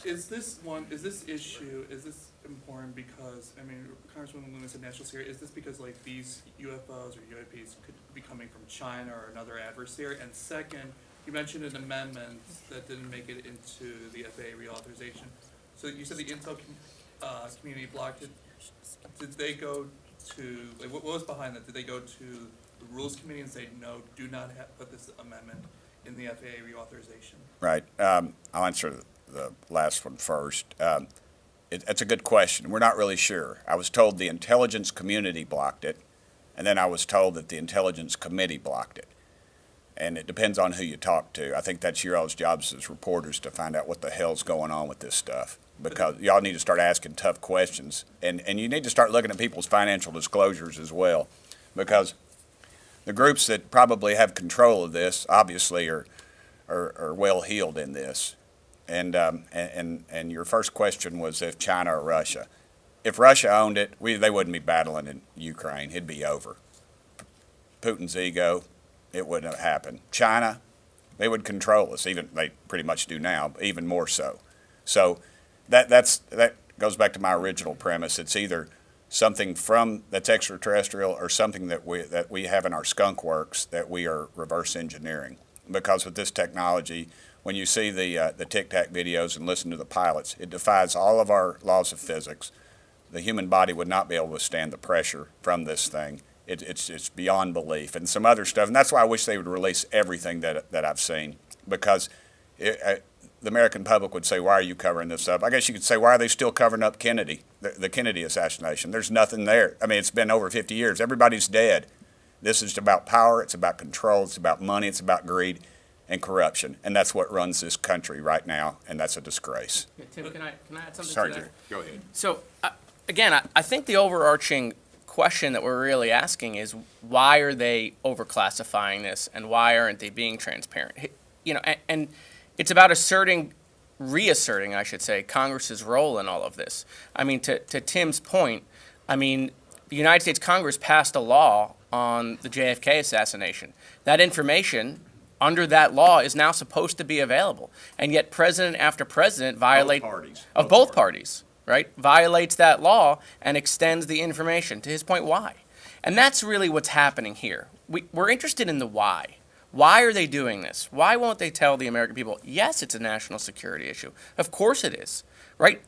Is this important because, I mean, Congressman Luna said national security, is this because like these UFOs or UAPs could be coming from China or another adversary? And second, you mentioned an amendment that didn't make it into the FAA reauthorization. So you said the intel community blocked it. Did they go to, like, what was behind that? Did they go to the Rules Committee and say, no, do not put this amendment in the FAA reauthorization? Right. I'll answer the last one first. It's a good question. We're not really sure. I was told the intelligence community blocked it, and then I was told that the intelligence committee blocked it. And it depends on who you talk to. I think that's your all's jobs as reporters to find out what the hell's going on with this stuff, because y'all need to start asking tough questions, and you need to start looking at people's financial disclosures as well, because the groups that probably have control of this obviously are well heeled in this. And your first question was if China or Russia. If Russia owned it, they wouldn't be battling in Ukraine. It'd be over. Putin's ego, it wouldn't have happened. China, they would control us. Even they pretty much do now, but even more so. So that goes back to my original premise. It's either something that's extraterrestrial or something that we have in our skunk works that we are reverse engineering. Because with this technology, when you see the Tic Tac videos and listen to the pilots, it defies all of our laws of physics. The human body would not be able to withstand the pressure from this thing. It's beyond belief, and some other stuff. And that's why I wish they would release everything that I've seen, because the American public would say, why are you covering this up? I guess you could say, why are they still covering up Kennedy, the Kennedy assassination? There's nothing there. I mean, it's been over 50 years. Everybody's dead. This is about power. It's about control. It's about money. It's about greed and corruption, and that's what runs this country right now, and that's a disgrace. Yeah, Tim, can I add something Sorry, to that? Jerry. Go ahead. So, again, I think the overarching question that we're really asking is, why are they overclassifying this, and why aren't they being transparent? You know, and it's about reasserting, I should say, Congress's role in all of this. I mean, to Tim's point, I mean, the United States Congress passed a law on the JFK assassination. That information under that law is now supposed to be available, and yet president after president both parties, right, violates that law and extends the information. To his point, why? And that's really what's happening here. We're interested in the why. Why are they doing this? Why won't they tell the American people, yes, it's a national security issue? Of course it is, right?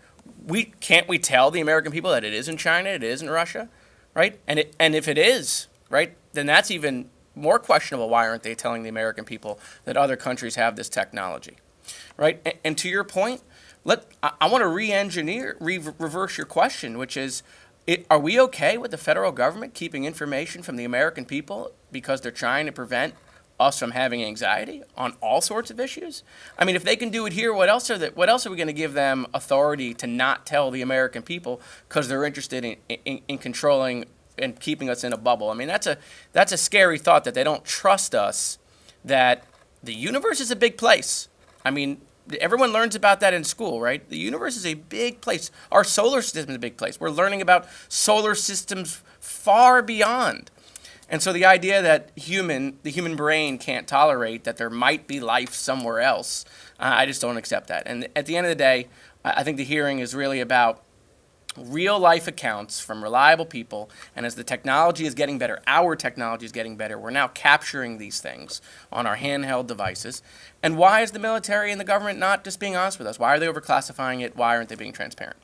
Can't we tell the American people that it is in China, it is in Russia, right? And if it is, right, then that's even more questionable. Why aren't they telling the American people that other countries have this technology, right? And to your point, I want to reverse your question, which is, are we okay with the federal government keeping information from the American people because they're trying to prevent us from having anxiety on all sorts of issues? I mean, if they can do it here, what else are we going to give them authority to not tell the American people because they're interested in controlling and keeping us in a bubble? I mean, that's a scary thought, that they don't trust us, that the universe is a big place. I mean, everyone learns about that in school, right? The universe is a big place. Our solar system is a big place. We're learning about solar systems far beyond. And so the idea that the human brain can't tolerate that there might be life somewhere else, I just don't accept that. And at the end of the day, I think the hearing is really about real life accounts from reliable people, and as the technology is getting better, our technology is getting better, we're now capturing these things on our handheld devices. And why is the military and the government not just being honest with us? Why are they overclassifying it? Why aren't they being transparent?